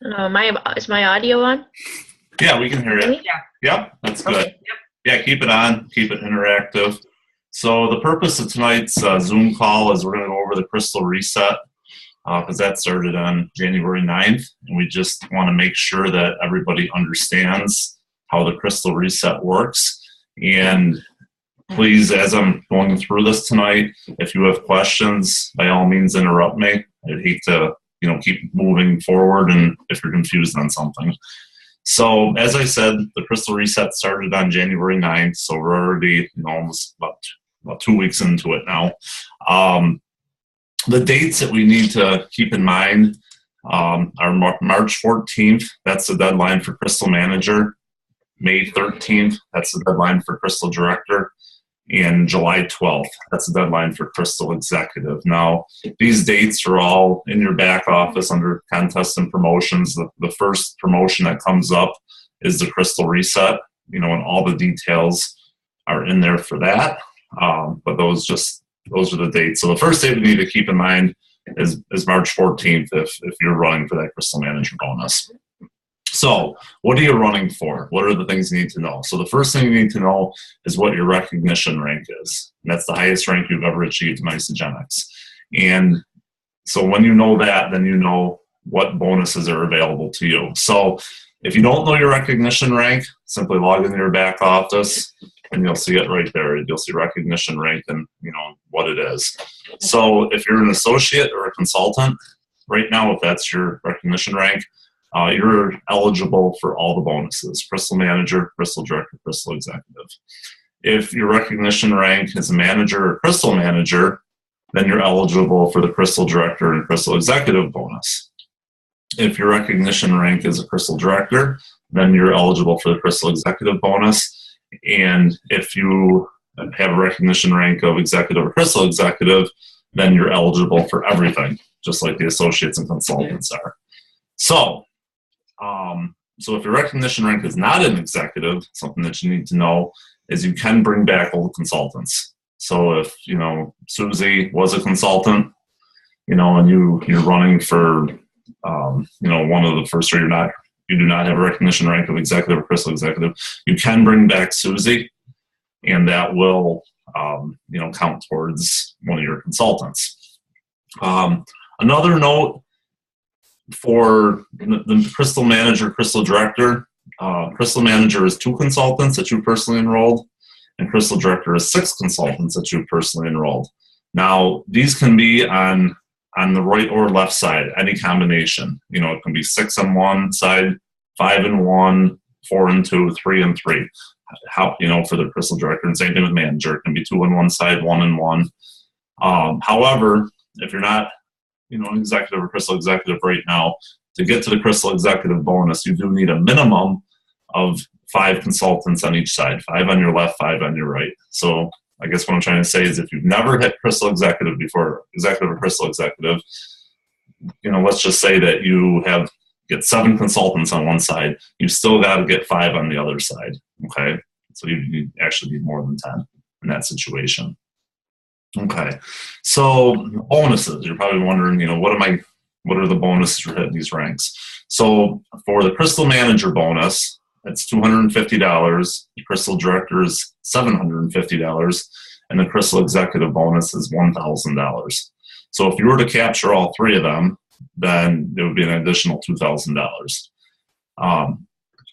Is my audio on? Yeah, we can hear you. Yeah. Yep, that's good. Okay. Yeah, keep it on, keep it interactive. So the purpose of tonight's Zoom call is we're going to go over the Crystal Reset because that started on January 9th, and we just want to make sure that everybody understands how the Crystal Reset works. And please, as I'm going through this tonight, if you have questions, by all means interrupt me. I'd hate to keep moving forward and if you're confused on something. So as I said, the Crystal Reset started on January 9th, so we're already almost about 2 weeks into it now. The dates that we need to keep in mind are March 14th, that's the deadline for Crystal Manager. May 13th, that's the deadline for Crystal Director. And July 12th, that's the deadline for Crystal Executive. Now, these dates are all in your back office under contests and promotions. The first promotion that comes up is the Crystal Reset, and all the details are in there for that. But those are the dates. So the first date we need to keep in mind is March 14th if you're running for that Crystal Manager bonus. So what are you running for? What are the things you need to know? So the first thing you need to know is what your recognition rank is. And that's the highest rank you've ever achieved in Isagenix. And so when you know that, then you know what bonuses are available to you. So if you don't know your recognition rank, simply log into your back office and you'll see it right there. You'll see recognition rank and what it is. So if you're an associate or a consultant, right now, if that's your recognition rank, you're eligible for all the bonuses: Crystal Manager, Crystal Director, Crystal Executive. If your recognition rank is a manager or Crystal Manager, then you're eligible for the Crystal Director and Crystal Executive bonus. If your recognition rank is a Crystal Director, then you're eligible for the Crystal Executive bonus. And if you have a recognition rank of Executive or Crystal Executive, then you're eligible for everything, just like the associates and consultants are. So if your recognition rank is not an executive, something that you need to know is you can bring back old consultants. So if, Susie was a consultant, and you're running for, one of the first three, you do not have a recognition rank of executive or Crystal Executive, you can bring back Susie, and that will, count towards one of your consultants. Another note, for the Crystal Manager, Crystal Director, Crystal Manager is 2 consultants that you personally enrolled, and Crystal Director is 6 consultants that you personally enrolled. Now, these can be on the right or left side, any combination. It can be 6 on one side, 5 and 1, 4 and 2, 3 and 3. How for the Crystal Director, and same thing with Manager. It can be 2 on one side, 1 and 1. However, if you're not an executive or Crystal Executive right now, to get to the Crystal Executive bonus, you do need a minimum of 5 consultants on each side, 5 on your left, 5 on your right. So I guess what I'm trying to say is if you've never hit Crystal Executive before, Executive or Crystal Executive, let's just say that you get 7 consultants on one side, you still got to get 5 on the other side, okay? So you actually need more than 10 in that situation. Okay, so bonuses. You're probably wondering, what are the bonuses for hitting these ranks? So for the Crystal Manager bonus, it's $250. The Crystal Director is $750, and the Crystal Executive bonus is $1,000. So if you were to capture all 3 of them, then it would be an additional $2,000.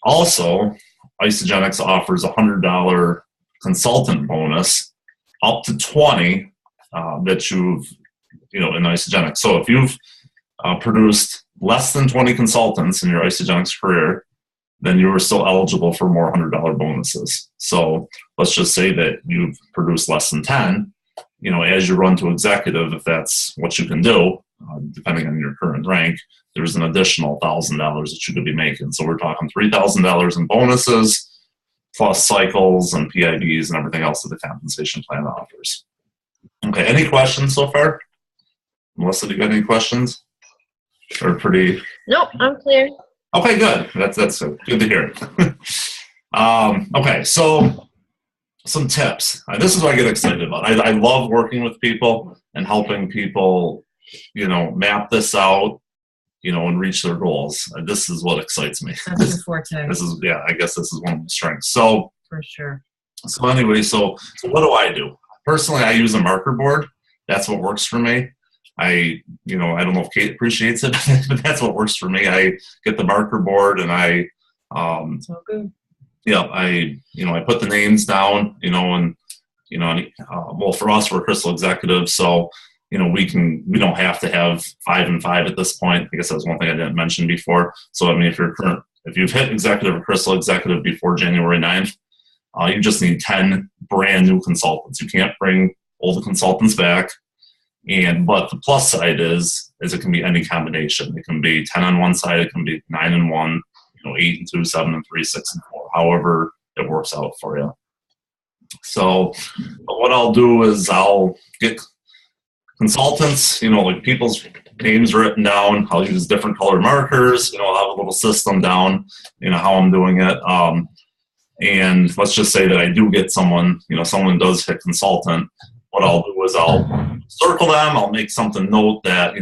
Also, Isagenix offers a $100 consultant bonus, up to 20 that you've, in Isagenix. So if you've produced less than 20 consultants in your Isagenix career, then you are still eligible for more $100 bonuses. So let's just say that you've produced less than 10, as you run to executive, if that's what you can do, depending on your current rank, there's an additional $1,000 that you could be making. So we're talking $3,000 in bonuses, plus cycles and PIBs and everything else that the compensation plan offers. Okay, any questions so far? Melissa, do you got any questions? Or pretty? Nope, I'm clear. Okay, good. That's good to hear. Okay, so some tips. This is what I get excited about. I love working with people and helping people, map this out and reach their goals. This is what excites me. That's your forte. I guess this is one of my strengths. So for sure. So anyway, so what do I do? Personally, I use a marker board. That's what works for me. I don't know if Kate appreciates it, but that's what works for me. I get the marker board and It's all good. Yeah, I put the names down, well, for us, we're Crystal Executives, so, we don't have to have 5 and 5 at this point. I guess that's one thing I didn't mention before. So, I mean, if you've hit executive or Crystal Executive before January 9th, you just need 10 brand new consultants. You can't bring older consultants back. But the plus side is it can be any combination. It can be 10 on one side, it can be 9 and 1, 8 and 2, 7 and 3, 6 and 4, however it works out for you. So what I'll do is I'll get consultants, like people's names written down. I'll use different colored markers. I'll have a little system down, how I'm doing it. And let's just say that I do get someone, someone does hit consultant. What I'll do is I'll circle them. I'll make something note that,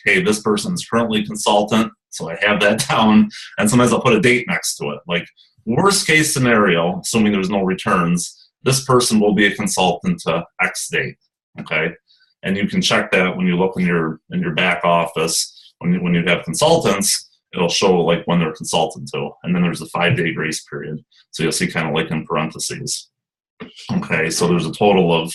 hey, this person is currently consultant. So I have that down. And sometimes I'll put a date next to it. Like worst case scenario, assuming there's no returns, this person will be a consultant to X date. Okay. And you can check that when you look in your back office, when you have consultants, it'll show like when they're consultant to. And then there's a 5-day grace period. So you'll see kind of like in parentheses. Okay. So there's a total of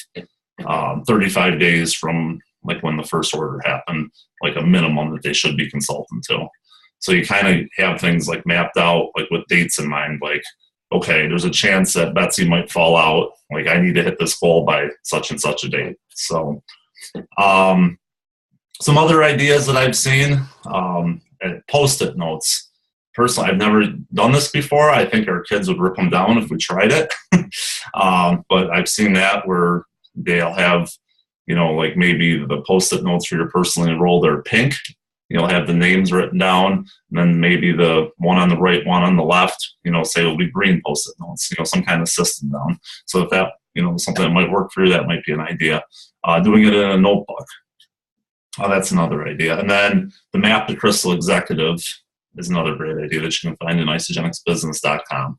35 days from like when the first order happened, like a minimum that they should be consultant to. So you kind of have things like mapped out, like with dates in mind, like, okay, there's a chance that Betsy might fall out. Like I need to hit this goal by such and such a date. So some other ideas that I've seen, Post-it notes. Personally, I've never done this before. I think our kids would rip them down if we tried it. But I've seen that where they'll have, like maybe the Post-it notes for your personally enrolled are pink. You'll have the names written down, and then maybe the one on the right, one on the left, say it'll be green Post-it notes, some kind of system down. So if that, something that might work for you, that might be an idea. Doing it in a notebook. That's another idea. And then the map to Crystal Executive is another great idea that you can find in isagenixbusiness.com.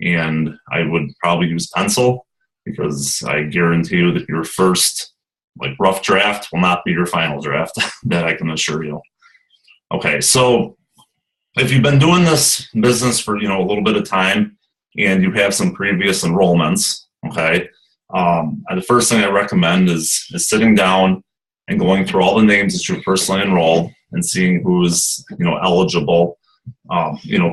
And I would probably use pencil because I guarantee you that your first rough draft will not be your final draft. That I can assure you. Okay, so if you've been doing this business for a little bit of time and you have some previous enrollments, okay, the first thing I recommend is sitting down and going through all the names that you personally enrolled and seeing who's eligible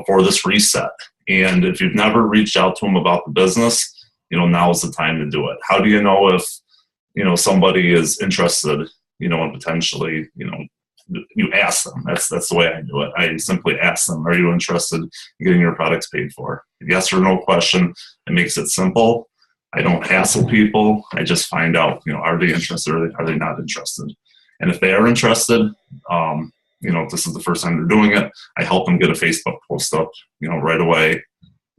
for this reset. And if you've never reached out to them about the business, now is the time to do it. How do you know if somebody is interested, and potentially, you ask them. That's the way I do it. I simply ask them, are you interested in getting your products paid for? Yes or no question. It makes it simple. I don't hassle people. I just find out, are they interested or are they not interested? And if they are interested, if this is the first time they're doing it, I help them get a Facebook post up, right away,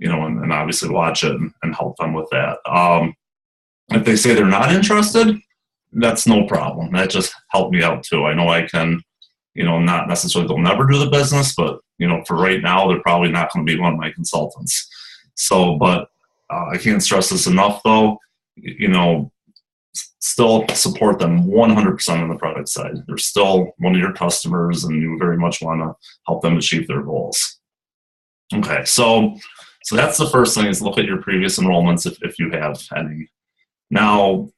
and obviously watch it and help them with that. If they say they're not interested, that's no problem. That just helped me out too. I know I can, not necessarily they'll never do the business, but, for right now, they're probably not going to be one of my consultants. So, but I can't stress this enough though, still support them 100% on the product side. They're still one of your customers and you very much want to help them achieve their goals. Okay, so that's the first thing is look at your previous enrollments if you have any. Now,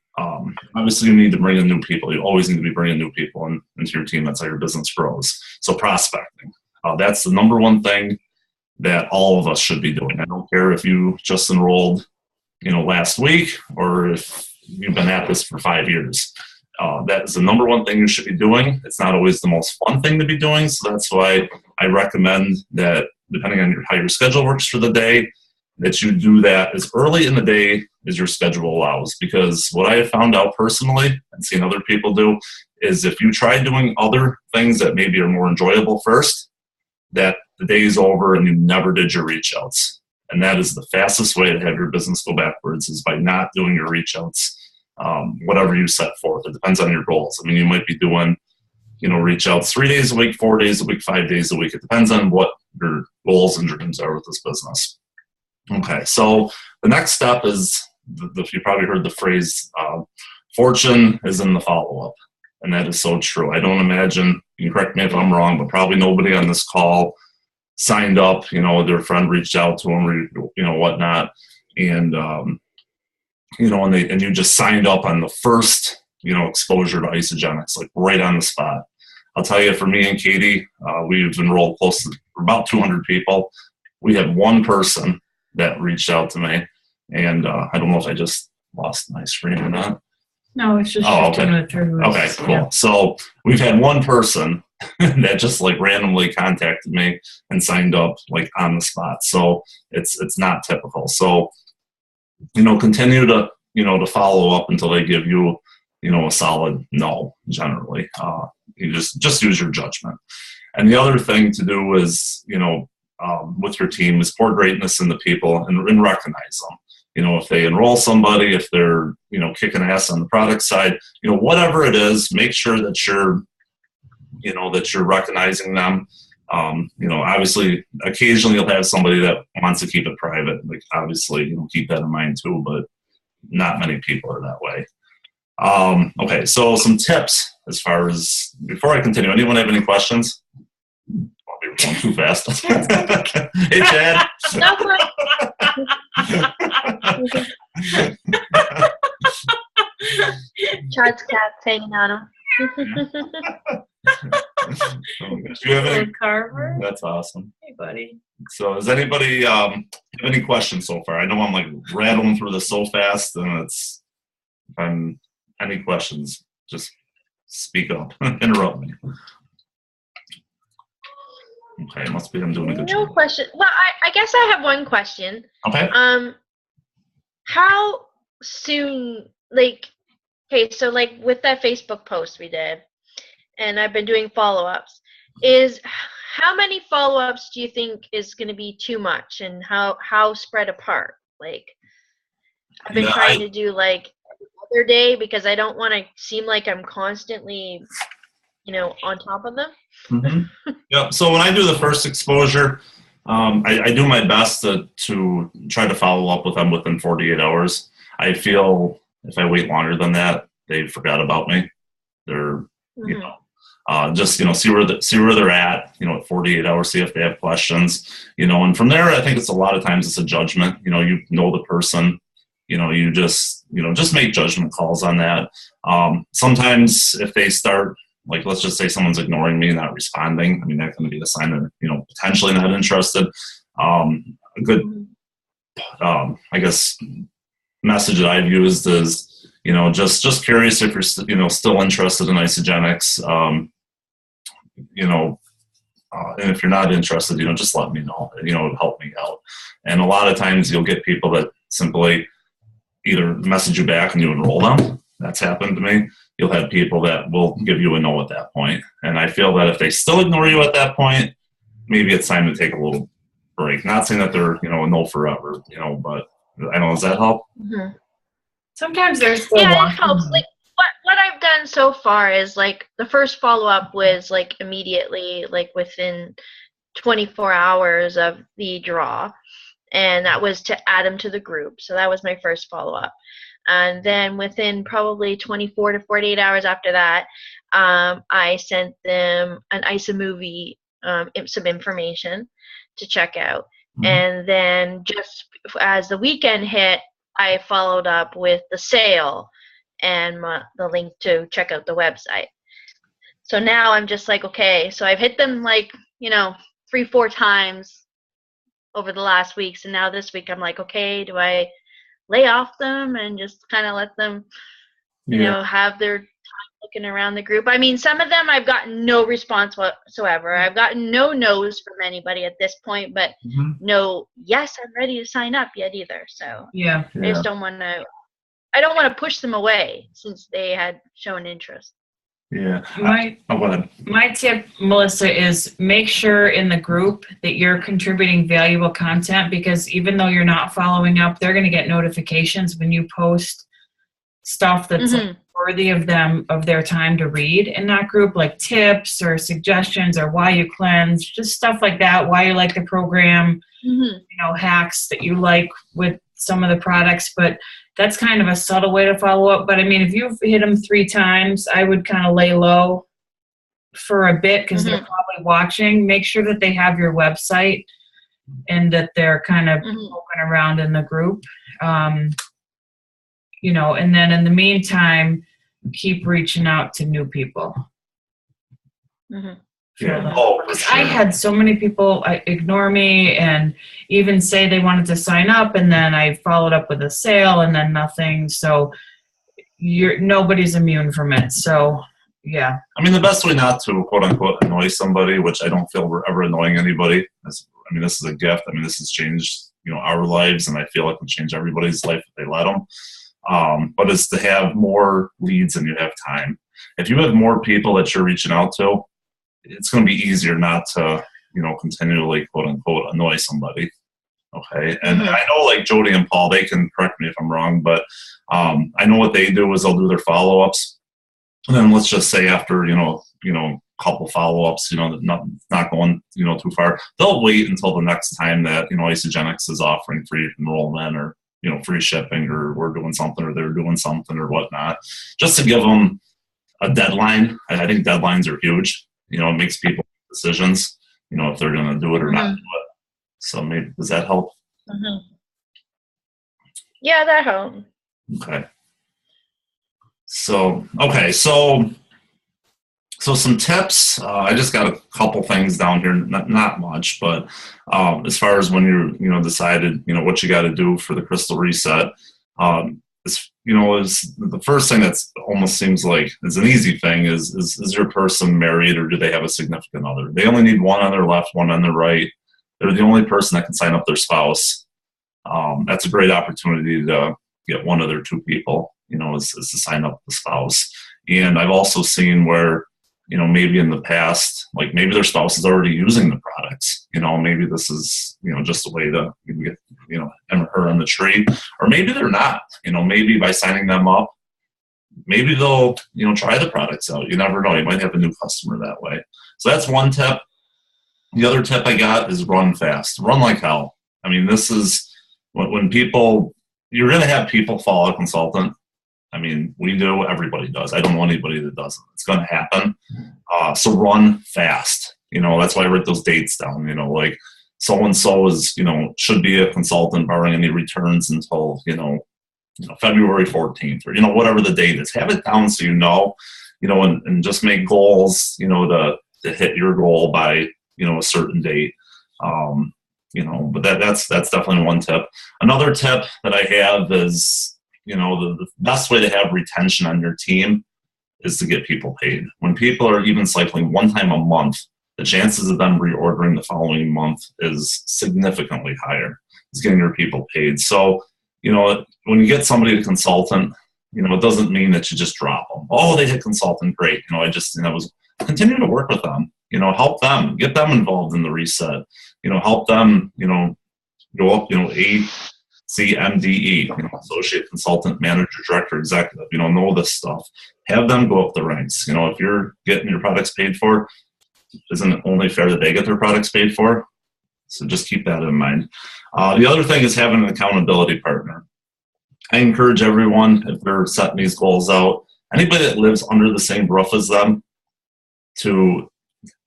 obviously you need to bring in new people. You always need to be bringing new people into your team. That's how your business grows. So prospecting, that's the number one thing that all of us should be doing. I don't care if you just enrolled, last week or if you've been at this for 5 years. That is the number one thing you should be doing. It's not always the most fun thing to be doing. So that's why I recommend that depending on how your schedule works for the day, that you do that as early in the day as your schedule allows. Because what I have found out personally and seen other people do is if you try doing other things that maybe are more enjoyable first, that the day is over and you never did your reach outs. And that is the fastest way to have your business go backwards is by not doing your reach outs, whatever you set forth. It depends on your goals. I mean, you might be doing, reach out 3 days a week, 4 days a week, 5 days a week. It depends on what your goals and dreams are with this business. Okay, so the next step is, you probably heard the phrase, fortune is in the follow-up. And that is so true. I don't imagine, you can correct me if I'm wrong, but probably nobody on this call signed up, their friend reached out to them, or, whatnot. And, and you just signed up on the first, exposure to Isagenix, like right on the spot. I'll tell you, for me and Katie, we've enrolled close to about 200 people. We had one person that reached out to me, and I don't know if I just lost my screen or not. No, it's just okay. Okay, cool. Yeah. So we've had one person that just like randomly contacted me and signed up like on the spot. So it's not typical. So, continue to, to follow up until they give you, a solid no, generally. You just use your judgment. And the other thing to do is, with your team is pour greatness in the people and recognize them. If they enroll somebody, if they're, kicking ass on the product side, whatever it is, make sure that you're, that you're recognizing them. Obviously, occasionally you'll have somebody that wants to keep it private. Like, obviously, keep that in mind too, but not many people are that way. Okay, so some tips as far as, before I continue, anyone have any questions? We're going too fast. Hey, Chad. Chad's cat's hanging on him. Do you have any? Carver? That's awesome. Hey, buddy. So does anybody have any questions so far? I know I'm like rattling through this so fast, and any questions, just speak up. Interrupt me. Okay, it must be I'm doing a good job. No question. Well, I guess I have one question. Okay. How soon, so with that Facebook post we did, and I've been doing follow-ups, how many follow-ups do you think is going to be too much, and how spread apart? I've been trying to do every other day because I don't want to seem like I'm constantly, on top of them. Mm-hmm. Yeah. So when I do the first exposure, I do my best to try to follow up with them within 48 hours. I feel if I wait longer than that, they forgot about me. They're, just, see where they're at, at 48 hours, see if they have questions, and from there, I think it's a lot of times it's a judgment, the person, you just make judgment calls on that. Sometimes if they start, let's just say someone's ignoring me, not responding, that can be a sign they're, potentially not interested. A good, I guess, message that I've used is, just curious if you're, still interested in Isagenix, and if you're not interested, just let me know, help me out. And a lot of times you'll get people that simply either message you back and you enroll them. That's happened to me. You'll have people that will give you a no at that point. And I feel that if they still ignore you at that point, maybe it's time to take a little break. Not saying that they're, a no forever, but I don't know, does that help? Mm-hmm. Sometimes there's still it helps. What I've done so far is the first follow-up was immediately, within 24 hours of the draw. And that was to add them to the group. So that was my first follow-up. And then within probably 24 to 48 hours after that, I sent them an ISA movie, some information to check out. Mm-hmm. And then just as the weekend hit, I followed up with the sale and the link to check out the website. So now I'm just okay, so I've hit them 3-4 times over the last weeks. And now this week I'm okay, do I lay off them and just kind of let them, have their time looking around the group? Some of them I've gotten no response whatsoever. I've gotten no no's from anybody at this point, but no, yes, I'm ready to sign up yet either. So I just don't want to push them away since they had shown interest. Yeah. Go ahead. My tip, Melissa, is make sure in the group that you're contributing valuable content, because even though you're not following up, they're going to get notifications when you post stuff that's worthy of their time to read in that group, like tips or suggestions or why you cleanse, just stuff like that, why you like the program, hacks that you like with some of the products. But that's kind of a subtle way to follow up. But I mean, if you've hit them 3 times, I would kind of lay low for a bit because they're probably watching. Make sure that they have your website and that they're kind of poking around in the group. And then in the meantime, keep reaching out to new people. Yeah. Oh, for sure. I had so many people ignore me and even say they wanted to sign up, and then I followed up with a sale and then nothing. So nobody's immune from it. So yeah. I mean, the best way not to quote unquote annoy somebody, which I don't feel we're ever annoying anybody. This is a gift. I mean, this has changed, our lives, and I feel like it will change everybody's life if they let them. But it's to have more leads than you have time. If you have more people that you're reaching out to, it's going to be easier not to, continually quote unquote annoy somebody. Okay. And I know like Jody and Paul, they can correct me if I'm wrong, but I know what they do is they'll do their follow-ups. And then let's just say after, couple follow-ups, not going, too far, they'll wait until the next time that, Isagenix is offering free enrollment or, free shipping, or we're doing something, or they're doing something or whatnot, just to give them a deadline. I think deadlines are huge. It makes people make decisions, if they're going to do it or not do it. So maybe, does that help? Yeah, that helps. Okay. So some tips. I just got a couple things down here, not much, but as far as when you're, decided, what you got to do for the Crystal Reset, is the first thing that's almost seems like is an easy thing is your person married, or do they have a significant other? They only need one on their left, one on their right. They're the only person that can sign up their spouse. That's a great opportunity to get one of their 2 people, is to sign up the spouse. And I've also seen where, maybe in the past, like maybe their spouse is already using the products, maybe this is, just a way to get, him or her on the tree, or maybe they're not, maybe by signing them up, maybe they'll, try the products out. You never know. You might have a new customer that way. So that's one tip. The other tip I got is run fast, run like hell. I mean, this is when people, you're going to have people follow a consultant. I mean, we do, everybody does. I don't know anybody that doesn't. It's going to happen. So run fast. That's why I write those dates down, like so-and-so is, should be a consultant barring any returns until, February 14th or, whatever the date is. Have it down so and just make goals, to hit your goal by, a certain date. But that's definitely one tip. Another tip that I have is, the best way to have retention on your team is to get people paid. When people are even cycling one time a month, the chances of them reordering the following month is significantly higher. It's getting your people paid. So, when you get somebody to consultant, it doesn't mean that you just drop them. Oh, they hit consultant, great. Continue to work with them. Help them, get them involved in the reset. Help them, go up, ACMDE, associate consultant, manager, director, executive, know this stuff. Have them go up the ranks. If you're getting your products paid for, isn't it only fair that they get their products paid for? So just keep that in mind. The other thing is having an accountability partner. I encourage everyone, if they're setting these goals out, anybody that lives under the same roof as them, to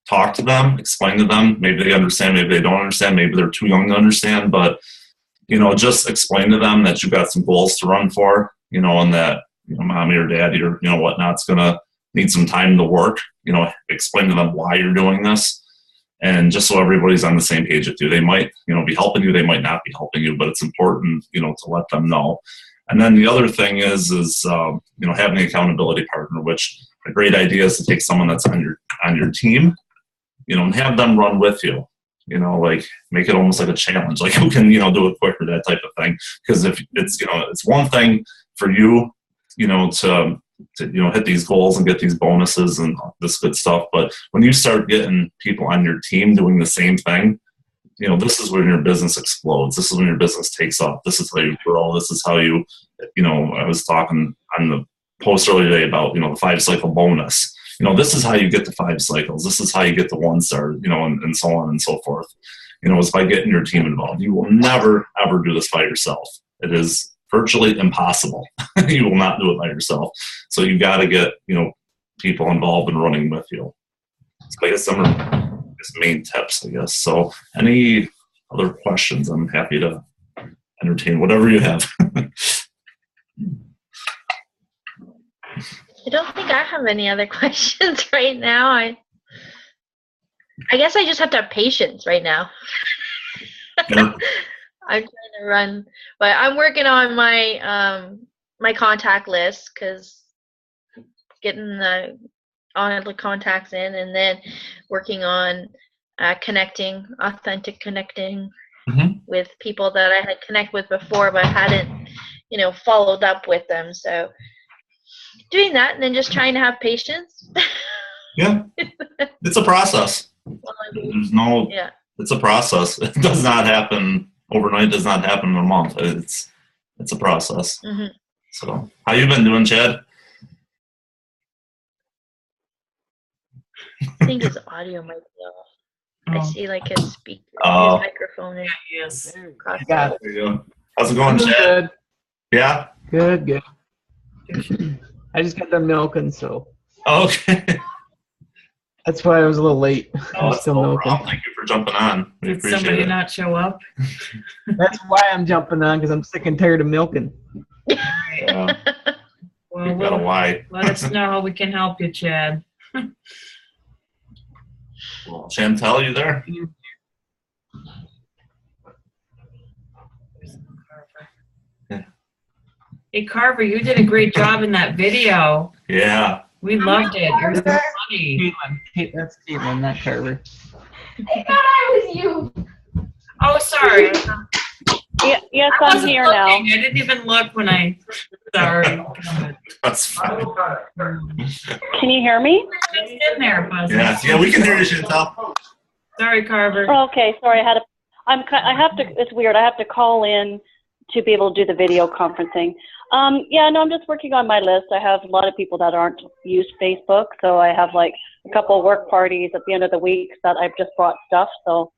talk to them, explain to them. Maybe they understand, maybe they don't understand, maybe they're too young to understand, but just explain to them that you've got some goals to run for, and that, mommy or daddy or, whatnot's going to need some time to work, explain to them why you're doing this. And just so everybody's on the same page with you, they might, be helping you, they might not be helping you, but it's important, to let them know. And then the other thing is having an accountability partner, which a great idea is to take someone that's on your team, and have them run with you. Like make it almost like a challenge, like who can, do it quicker, that type of thing. Because if it's, it's one thing for you, to hit these goals and get these bonuses and this good stuff. But when you start getting people on your team doing the same thing, this is when your business explodes. This is when your business takes off. This is how you grow. This is how you, I was talking on the post earlier today about, the 5-cycle bonus. This is how you get to 5 cycles. This is how you get to 1 star, and so on and so forth. It's by getting your team involved. You will never, ever do this by yourself. It is virtually impossible. You will not do it by yourself. So you got to get, people involved and running with you. So I guess some are just main tips, I guess. So any other questions? I'm happy to entertain whatever you have. I don't think I have any other questions right now. I guess I just have to have patience right now. Yeah. I'm trying to run, but I'm working on my my contact list, because getting all the contacts in, and then working on authentic connecting with people that I had connected with before, but hadn't, followed up with them. So doing that, and then just trying to have patience. Yeah, it's a process. It's a process. It does not happen overnight. It does not happen in a month. It's a process. Mm-hmm. So how you been doing, Chad? I think his audio might be off. I see his speaker, his microphone is. Yes. There you go. How's it going, Chad? Good. Yeah? Good. I just got done milking, so. Okay. That's why I was a little late. I was still milking. Thank you for jumping on. We Did appreciate somebody it. not show up? That's why I'm jumping on, because I'm sick and tired of milking. Yeah. Well, You've got a why. let us know how we can help you, Chad. Well, Chantel, you there? Hey, Carver, you did a great job in that video. Yeah. We loved it. You're so funny. That's Caitlin, not Carver. I thought I was you. Oh, sorry. Yes, I I'm wasn't here looking. now. I didn't even look when I. Sorry. That's fine. Can you hear me? It's in there, Buzz. Yeah, we can hear you, Chantel. Sorry, Carver. Oh, okay, sorry. I have to. It's weird. I have to call in to be able to do the video conferencing. I'm just working on my list. I have a lot of people that aren't use Facebook, so I have a couple of work parties at the end of the week that I've just brought stuff. So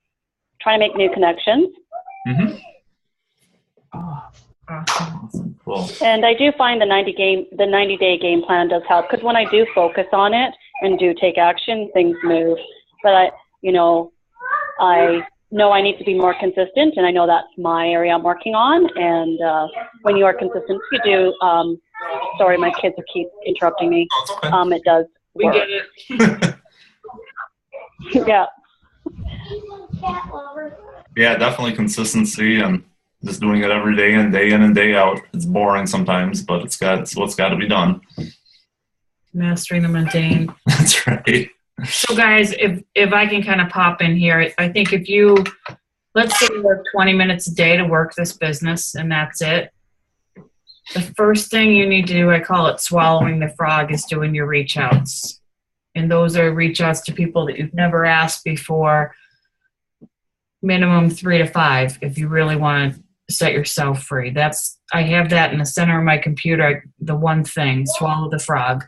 trying to make new connections. Mm-hmm. Awesome. Cool. And I do find the 90-day game plan does help, because when I do focus on it and do take action, things move. But I know I need to be more consistent, and I know that's my area I'm working on. And when you are consistent, you do. Sorry, my kids keep interrupting me. Oh, it's okay. It does We work. get it. Yeah. Yeah, definitely consistency and just doing it every day and day in and day out. It's boring sometimes, but it's what's got to be done. Mastering the mundane. That's right. So guys, if I can kind of pop in here, I think if you, let's say you work 20 minutes a day to work this business and that's it. The first thing you need to do, I call it swallowing the frog, is doing your reach outs. And those are reach outs to people that you've never asked before. Minimum 3 to 5 if you really want to set yourself free. I have that in the center of my computer, the one thing, swallow the frog.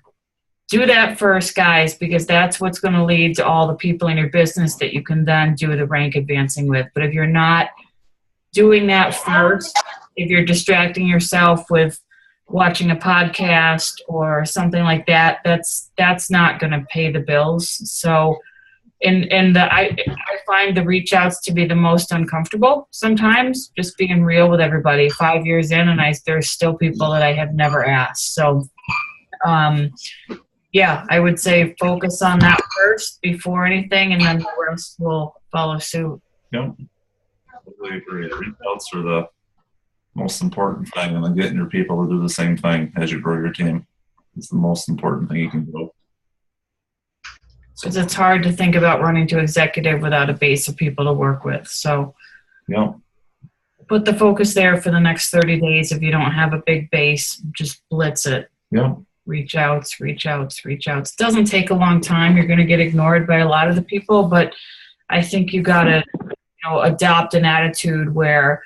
Do that first, guys, because that's what's going to lead to all the people in your business that you can then do the rank advancing with. But if you're not doing that first, if you're distracting yourself with watching a podcast or something like that, that's not going to pay the bills. So, I find the reach outs to be the most uncomfortable sometimes, just being real with everybody. 5 years in, and there's still people that I have never asked. So, I would say focus on that first before anything, and then the rest will follow suit. Yep. Totally agree. Reach outs are the most important thing, and then getting your people to do the same thing as you grow your team is the most important thing you can do. Because it's hard to think about running to executive without a base of people to work with. So put the focus there for the next 30 days. If you don't have a big base, just blitz it. Yep. Reach outs. It doesn't take a long time. You're going to get ignored by a lot of the people, but I think you got to adopt an attitude where,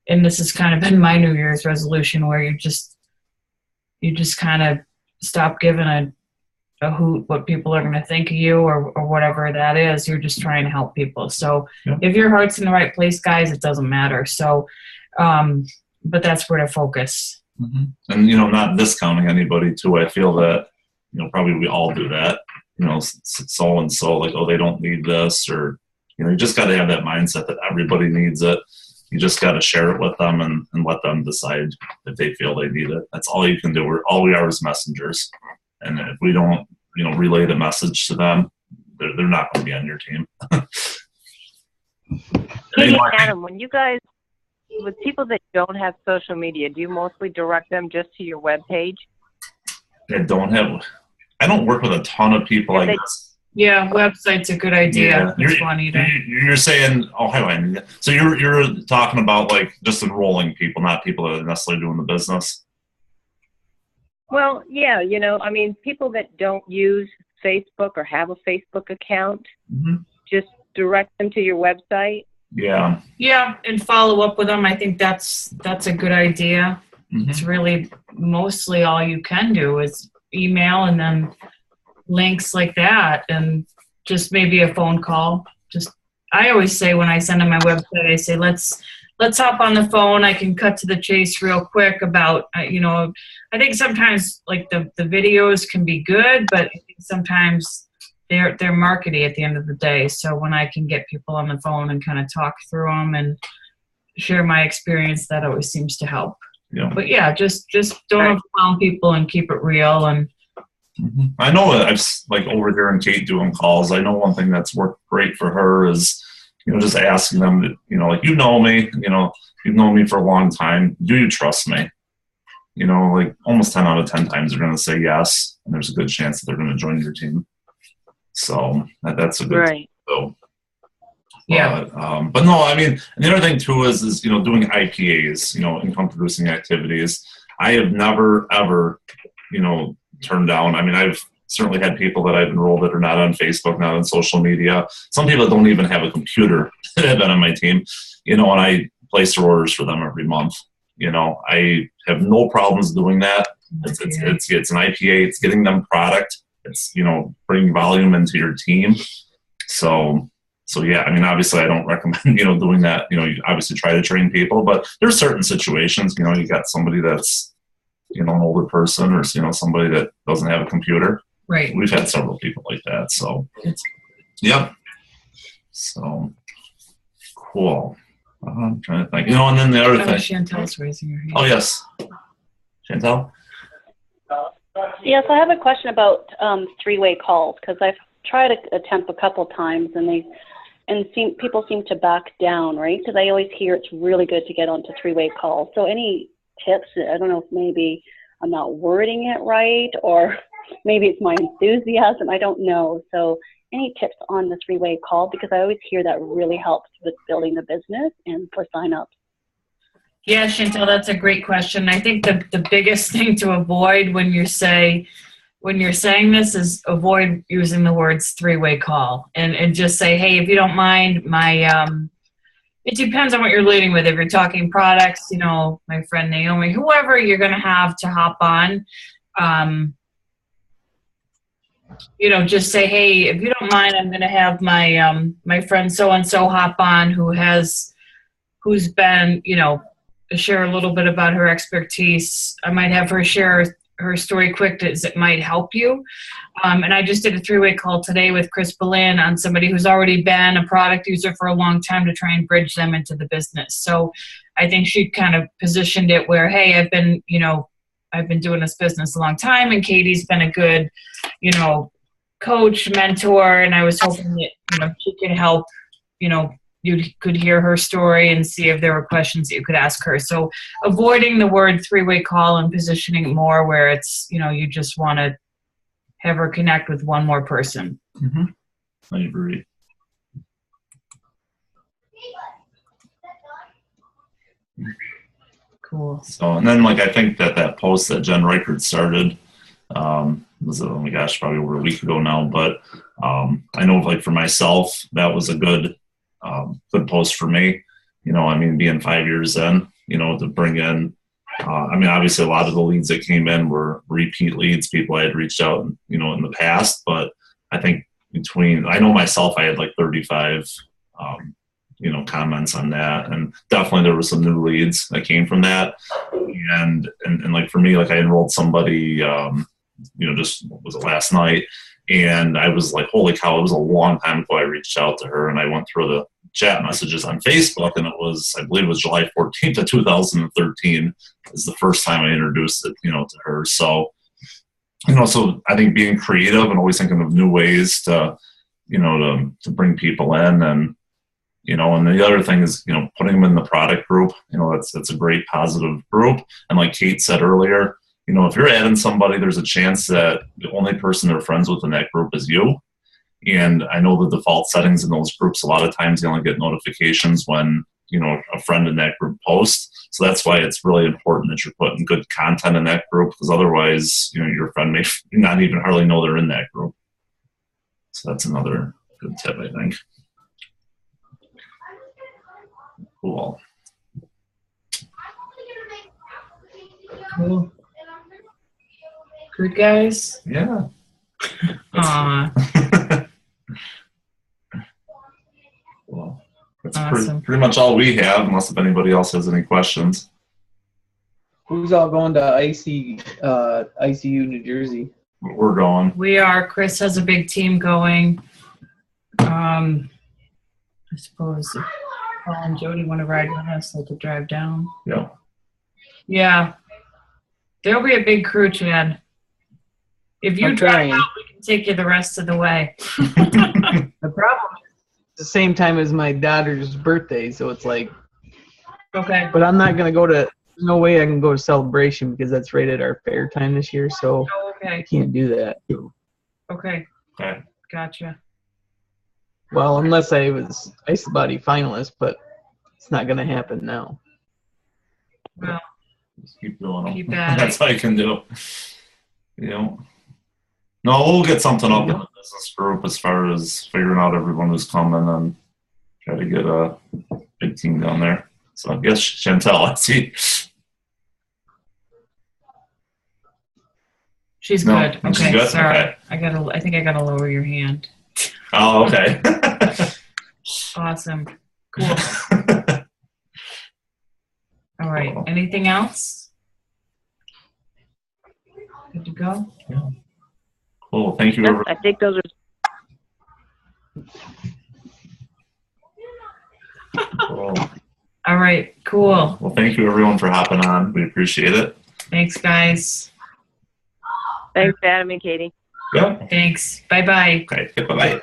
and this has kind of been my New Year's resolution, where you just kind of stop giving a hoot what people are going to think of you or whatever that is. You're just trying to help people. So if your heart's in the right place, guys, it doesn't matter. So, but that's where to focus. Mm-hmm. And, you know, not discounting anybody too. I feel that, you know, probably we all do that, you know, so-and-so like, oh, they don't need this, or, you know, you just got to have that mindset that everybody needs it. You just got to share it with them and let them decide if they feel they need it. That's all you can do. All we are is messengers. And if we don't, you know, relay the message to them, they're not going to be on your team. Hey, Adam, when you guys, with people that don't have social media, do you mostly direct them just to your webpage? I don't work with a ton of people, I guess. Yeah, website's a good idea. Yeah. You're saying, oh, hi, Anita. So you're talking about like just enrolling people, not people that are necessarily doing the business. Well, yeah, you know, I mean, people that don't use Facebook or have a Facebook account, just direct them to your website. Yeah. Yeah, and follow up with them. I think that's a good idea. It's really mostly all you can do is email and then links like that, and just maybe a phone call. I always say when I send them my website, I say, let's hop on the phone. I can cut to the chase real quick about, you know, I think sometimes like the videos can be good, but I think sometimes they're markety at the end of the day. So when I can get people on the phone and kind of talk through them and share my experience, that always seems to help. Yeah. But yeah, just don't overwhelm people and keep it real. And I know that I've like over here in Kate doing calls. I know one thing that's worked great for her is, you know, just asking them to, you know, like, you know me, you know, you've known me for a long time. Do you trust me? You know, like almost 10 out of 10 times they're going to say yes, and there's a good chance that they're going to join your team. So that's a good thing. So, yeah. But no, I mean, and the other thing too is, you know, doing IPAs, you know, income producing activities. I have never, ever, you know, turned down. I mean, I've certainly had people that I've enrolled that are not on Facebook, not on social media. Some people that don't even have a computer that have been on my team, you know, and I place orders for them every month. You know, I have no problems doing that. It's an IPA. It's getting them product. It's, you know, bringing volume into your team. So yeah, I mean, obviously I don't recommend, you know, doing that. You know, you obviously try to train people, but there's certain situations, you know, you got somebody that's, you know, an older person, or, you know, somebody that doesn't have a computer. Right. We've had several people like that. So, yep. So, cool. I'm trying to think. You know, and then the other thing. Chantel's raising her hand. Oh, yes. Chantel? Yes, I have a question about three-way calls, because I've tried to attempt a couple times, and people seem to back down, right? Because I always hear it's really good to get onto three-way calls. So any tips? I don't know if maybe I'm not wording it right, or maybe it's my enthusiasm. I don't know. So any tips on the three-way call? Because I always hear that really helps with building the business and for sign-ups. Yeah, Chantel, that's a great question. I think the biggest thing to avoid when you're saying this is avoid using the words three-way call, and just say, hey, if you don't mind, it depends on what you're leading with. If you're talking products, you know, my friend Naomi, whoever you're going to have to hop on, you know, just say, hey, if you don't mind, I'm going to have my friend so-and-so hop on who's been, you know, share a little bit about her expertise. I might have her share her story quick as it might help you. And I just did a three-way call today with Chris Boleyn on somebody who's already been a product user for a long time to try and bridge them into the business. So I think she kind of positioned it where, hey, I've been doing this business a long time, and Katie's been a good, you know, coach, mentor, and I was hoping that, you know, she could help, you know, you could hear her story and see if there were questions that you could ask her. So avoiding the word three-way call and positioning it more where it's, you know, you just want to have her connect with one more person. Mm-hmm. I agree. Cool. So, and then like, I think that post that Jen Reichert started, was it, oh my gosh, probably over a week ago now, but I know like for myself, that was a good post for me. You know, I mean, being 5 years in, you know, to bring in, I mean, obviously, a lot of the leads that came in were repeat leads, people I had reached out, in the past. But I think I know myself, I had like 35, comments on that, and definitely there were some new leads that came from that. And like for me, like I enrolled somebody, just what was it, last night, and I was like, holy cow! It was a long time ago I reached out to her, and I went through the chat messages on Facebook, and I believe it was July 14th of 2013 is the first time I introduced it, to her. So, so I think being creative and always thinking of new ways to bring people in, and, and the other thing is, putting them in the product group, that's a great positive group. And like Kate said earlier, if you're adding somebody, there's a chance that the only person they're friends with in that group is you. And I know the default settings in those groups, a lot of times you only get notifications when, a friend in that group posts. So that's why it's really important that you're putting good content in that group, because otherwise, your friend may not even hardly know they're in that group. So that's another good tip, I think. Cool. Cool. Good, guys? Yeah. Well, that's awesome. pretty much all we have, unless if anybody else has any questions. Who's all going to ICU New Jersey? We're going. We are. Chris has a big team going. I suppose if Paul and Jody want to ride with us, they could drive down. Yeah. Yeah. There'll be a big crew, Chad. If you drive out, we can take you the rest of the way. The problem is it's the same time as my daughter's birthday, so it's like, okay. But I'm not going to go to, there's no way I can go to Celebration because that's right at our fair time this year, so I can't do that. Okay. Okay. Gotcha. Well, unless I was Ice Body finalist, but it's not going to happen now. Well, just keep going. Keep at That's all you can do. No, we'll get something up in the business group as far as figuring out everyone who's coming and try to get a big team down there. So I guess Chantel, I see. She's good. Okay, she's good? sorry. Okay. I think I gotta lower your hand. Oh, okay. Awesome. Cool. All right. Anything else? Good to go? Yeah. Cool. Thank you. Yep, I think those are. Cool. All right. Cool. Well, thank you everyone for hopping on. We appreciate it. Thanks, guys. Thanks, Adam and Katie. Yeah. Thanks. Bye-bye. Okay. Bye-bye.